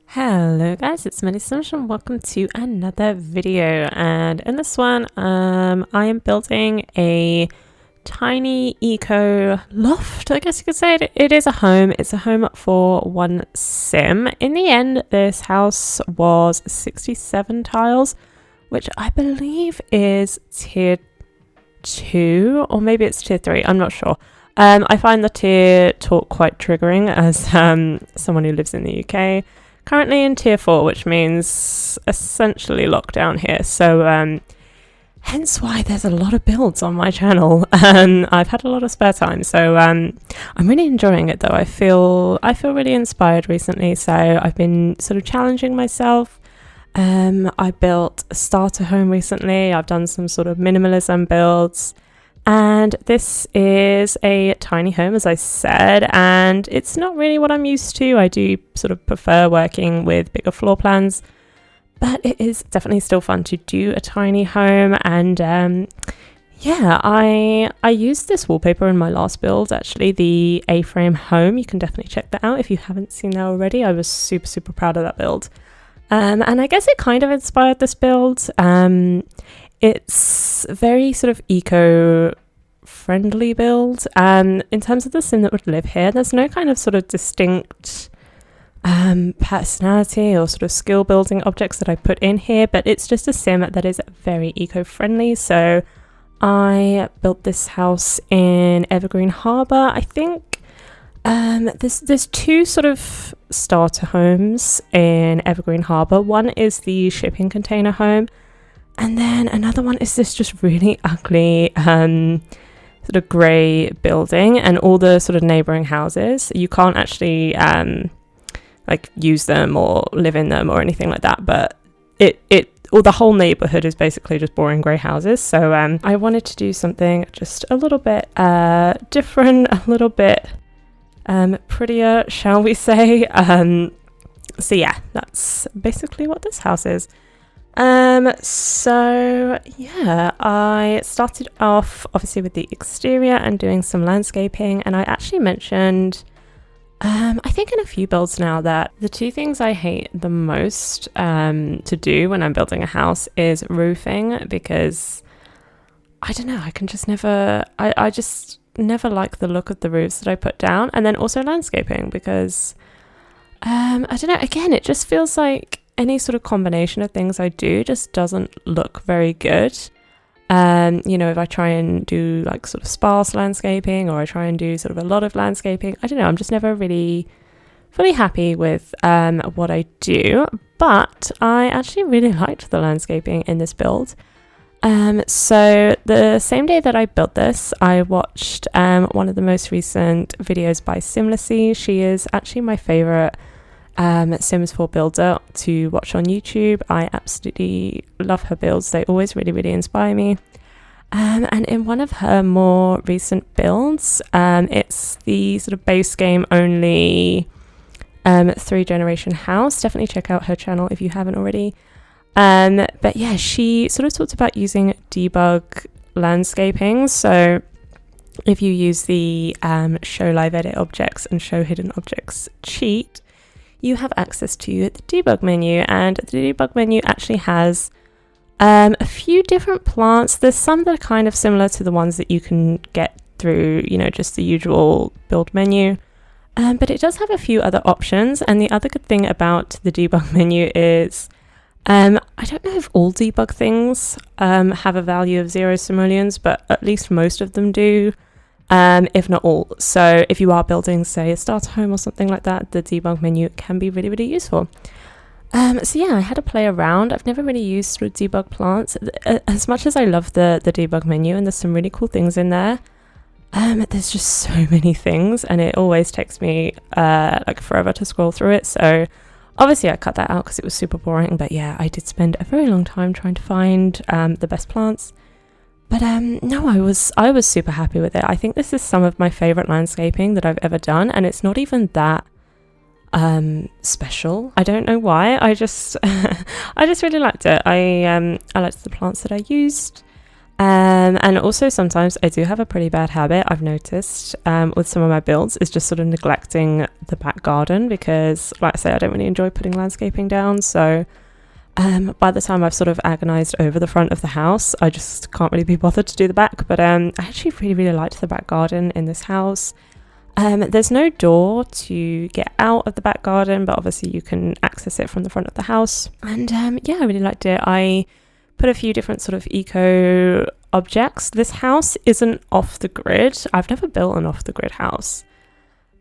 Hello guys, it's Melissa and welcome to another video, and in this one I am building a tiny eco loft. I guess you could say it is a home. It's a home for one sim. In the end, this house was 67 tiles, which I believe is tier 2 or maybe it's tier 3, I'm not sure. I find the tier talk quite triggering as someone who lives in the UK. Currently in tier 4, which means essentially lockdown here. So hence why there's a lot of builds on my channel. I've had a lot of spare time, so I'm really enjoying it though. I feel really inspired recently, so I've been sort of challenging myself. I built a starter home recently. I've done some sort of minimalism builds. And this is a tiny home, as I said, and it's not really what I'm used to. I do sort of prefer working with bigger floor plans, but it is definitely still fun to do a tiny home. And yeah, I used this wallpaper in my last build, actually, the A-frame home. You can definitely check that out if you haven't seen that already. I was super proud of that build. And I guess it kind of inspired this build. It's very sort of eco-friendly build. In terms of the sim that would live here, there's no kind of sort of distinct personality or sort of skill building objects that I put in here, but it's just a sim that is very eco-friendly. So I built this house in Evergreen Harbour. I think there's two sort of starter homes in Evergreen Harbour. One is the shipping container home, and then another one is this just really ugly sort of grey building, and all the sort of neighbouring houses, you can't actually like use them or live in them or anything like that, but the whole neighbourhood is basically just boring grey houses. So I wanted to do something just a little bit different, a little bit prettier, shall we say. So yeah, that's basically what this house is. So yeah, I started off obviously with the exterior and doing some landscaping, and I actually mentioned I think in a few builds now that the two things I hate the most to do when I'm building a house is roofing, because I don't know, I can just never I just never like the look of the roofs that I put down, and then also landscaping, because I don't know, again, it just feels like any sort of combination of things I do just doesn't look very good. You know, if I try and do like sort of sparse landscaping, or I try and do sort of a lot of landscaping, I don't know, I'm just never really fully happy with what I do. But I actually really liked the landscaping in this build. So the same day that I built this, I watched one of the most recent videos by Simlessy. She is actually my favorite Sims 4 builder to watch on YouTube. I absolutely love her builds. They always really inspire me. And in one of her more recent builds, it's the sort of base game only 3-generation house. Definitely check out her channel if you haven't already. But yeah, she sort of talked about using debug landscaping. So if you use the show live edit objects and show hidden objects cheat, you have access to the debug menu, and the debug menu actually has a few different plants. There's some that are kind of similar to the ones that you can get through, you know, just the usual build menu. But it does have a few other options, and the other good thing about the debug menu is I don't know if all debug things have a value of 0 simoleons, but at least most of them do. If not all. So if you are building, say, a starter home or something like that, the debug menu can be really useful. So yeah, I had to play around. I've never really used sort of debug plants. As much as I love the debug menu, and there's some really cool things in there, there's just so many things, and it always takes me like forever to scroll through it. So obviously I cut that out because it was super boring. But yeah, I did spend a very long time trying to find the best plants. But no, I was super happy with it. I think this is some of my favorite landscaping that I've ever done, and it's not even that special. I don't know why. I just I just really liked it. I liked the plants that I used. And also sometimes I do have a pretty bad habit, I've noticed, with some of my builds, is just sort of neglecting the back garden because, like I say, I don't really enjoy putting landscaping down. So by the time I've sort of agonized over the front of the house, I just can't really be bothered to do the back. But I actually really, really liked the back garden in this house. There's no door to get out of the back garden, but obviously you can access it from the front of the house. And yeah, I really liked it. I put a few different sort of eco objects. This house isn't off the grid. I've never built an off the grid house.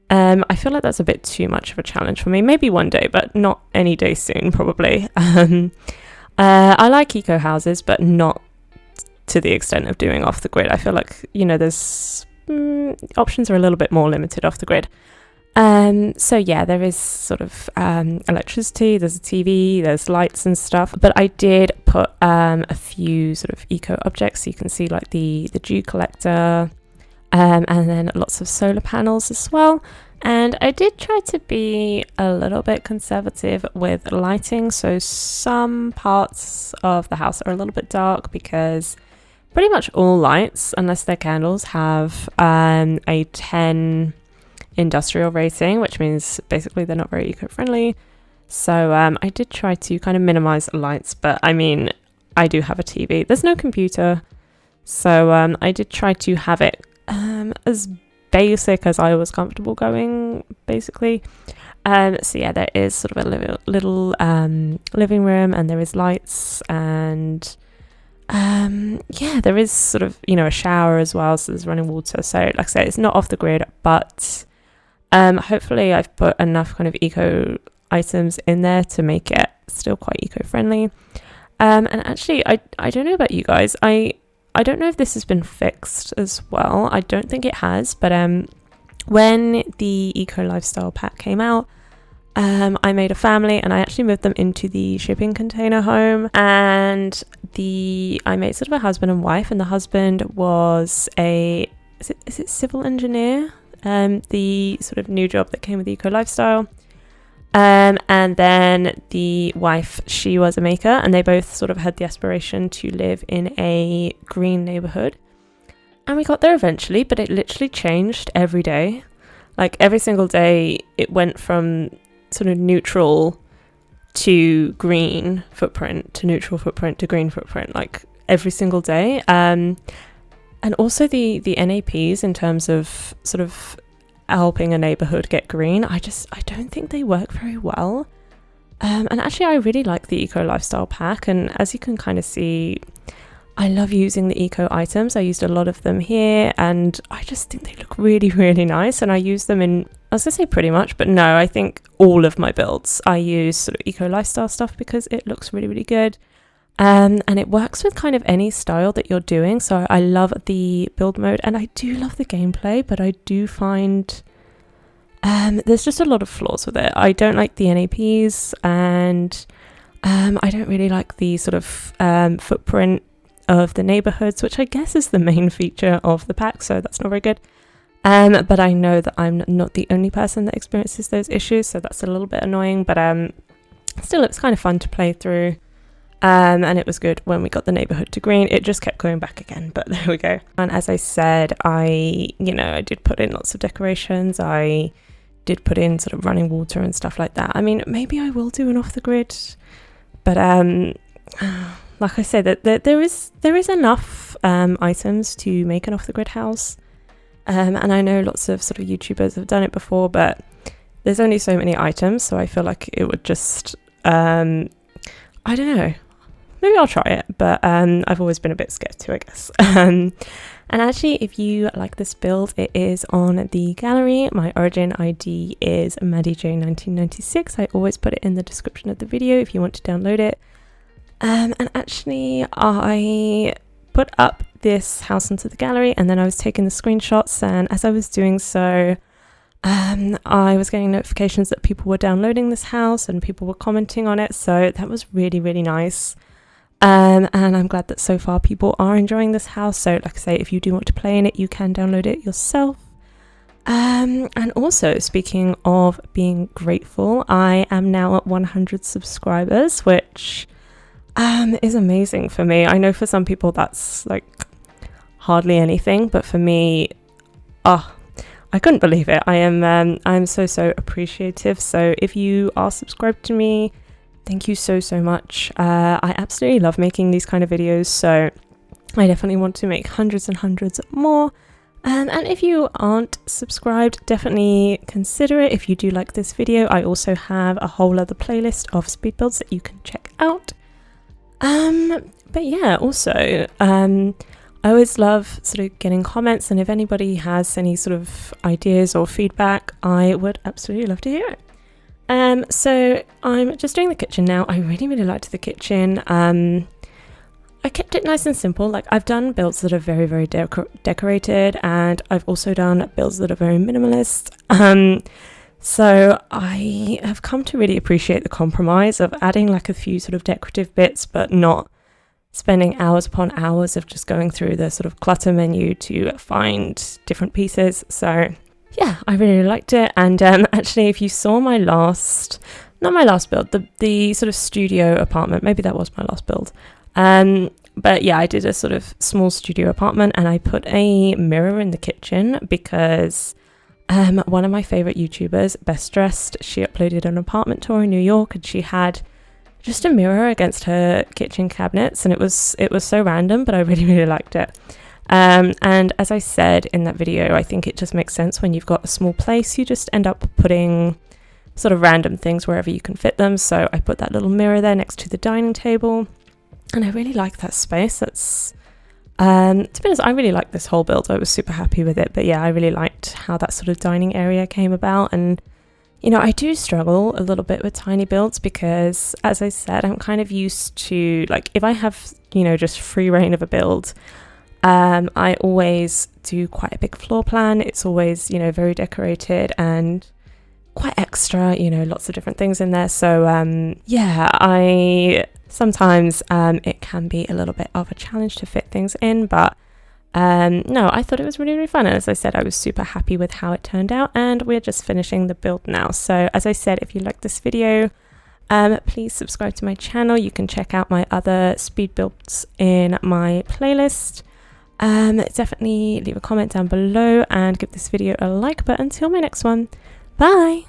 I feel like that's a bit too much of a challenge for me. Maybe one day, but not any day soon, probably. I like eco houses, but not to the extent of doing off the grid. I feel like, there's options are a little bit more limited off the grid. So yeah, there is sort of electricity, there's a TV, there's lights and stuff, but I did put a few sort of eco objects, so you can see like the dew collector, and then lots of solar panels as well. And I did try to be a little bit conservative with lighting, so some parts of the house are a little bit dark because pretty much all lights, unless they're candles, have a 10 industrial rating, which means basically they're not very eco-friendly. So I did try to kind of minimize lights, but I mean, I do have a TV. There's no computer, so I did try to have it as basic as I was comfortable going, basically. So yeah, there is sort of a little living room, and there is lights, and yeah, there is sort of, a shower as well, so there's running water. So like I say, it's not off the grid, but hopefully I've put enough kind of eco items in there to make it still quite eco-friendly. And actually, I don't know about you guys, I don't know if this has been fixed as well. I don't think it has, but when the Eco Lifestyle Pack came out, I made a family and I actually moved them into the shipping container home, and I made sort of a husband and wife, and the husband was is it civil engineer? The sort of new job that came with Eco Lifestyle. And then the wife, she was a maker, and they both sort of had the aspiration to live in a green neighborhood. And we got there eventually, but it literally changed every day. Like every single day, it went from sort of neutral to green footprint to neutral footprint to green footprint, like every single day. And also the NAPs in terms of sort of helping a neighborhood get green, I don't think they work very well. And actually I really like the Eco Lifestyle Pack, and as you can kind of see, I love using the eco items. I used a lot of them here, and I just think they look really, really nice, and I use them in, I was gonna say pretty much, but no, I think all of my builds I use sort of Eco Lifestyle stuff because it looks really, really good. And it works with kind of any style that you're doing. So I love the build mode, and I do love the gameplay, but I do find there's just a lot of flaws with it. I don't like the NAPs, and I don't really like the sort of footprint of the neighborhoods, which I guess is the main feature of the pack, so that's not very good. But I know that I'm not the only person that experiences those issues, so that's a little bit annoying, but still it's kind of fun to play through. And it was good when we got the neighborhood to green. It just kept going back again, but there we go. And as I said, I did put in lots of decorations. I did put in sort of running water and stuff like that. I mean, maybe I will do an off the grid, but like I said, that there is enough items to make an off the grid house. And I know lots of sort of YouTubers have done it before, but there's only so many items, so I feel like it would just I don't know. Maybe I'll try it, but I've always been a bit scared too, I guess. And actually, if you like this build, it is on the gallery. My origin ID is MaddieJ1996. I always put it in the description of the video if you want to download it. And actually, I put up this house onto the gallery, and then I was taking the screenshots, and as I was doing so, I was getting notifications that people were downloading this house and people were commenting on it, so that was really, really nice. And I'm glad that so far people are enjoying this house. So like I say, if you do want to play in it, you can download it yourself. And also, speaking of being grateful, I am now at 100 subscribers, which is amazing for me. I know for some people that's like hardly anything, but for me, I couldn't believe it. I'm so appreciative. So if you are subscribed to me, thank you so much. I absolutely love making these kind of videos, so I definitely want to make hundreds and hundreds more. And if you aren't subscribed, definitely consider it. If you do like this video, I also have a whole other playlist of speed builds that you can check out. But yeah, also, I always love sort of getting comments, and if anybody has any sort of ideas or feedback, I would absolutely love to hear it. So I'm just doing the kitchen now. I really liked the kitchen. I kept it nice and simple. Like, I've done builds that are very decorated, and I've also done builds that are very minimalist. So I have come to really appreciate the compromise of adding like a few sort of decorative bits, but not spending hours upon hours of just going through the sort of clutter menu to find different pieces. So yeah, I really liked it. And actually, if you saw my not my last build, the sort of studio apartment, maybe that was my last build. But yeah, I did a sort of small studio apartment, and I put a mirror in the kitchen because one of my favorite YouTubers, Best Dressed, she uploaded an apartment tour in New York, and she had just a mirror against her kitchen cabinets, and it was so random, but I really liked it. And as I said in that video, I think it just makes sense when you've got a small place, you just end up putting sort of random things wherever you can fit them. So I put that little mirror there next to the dining table, and I really like that space. That's to be honest, I really liked this whole build. I was super happy with it. But yeah, I really liked how that sort of dining area came about. And you know, I do struggle a little bit with tiny builds because, as I said, I'm kind of used to, like, if I have, you know, just free reign of a build, I always do quite a big floor plan. It's always, you know, very decorated and quite extra, you know, lots of different things in there. So yeah, sometimes it can be a little bit of a challenge to fit things in, but no, I thought it was really fun. And as I said, I was super happy with how it turned out, and we're just finishing the build now. So as I said, if you like this video, please subscribe to my channel. You can check out my other speed builds in my playlist. Definitely leave a comment down below and give this video a like. But until my next one, bye.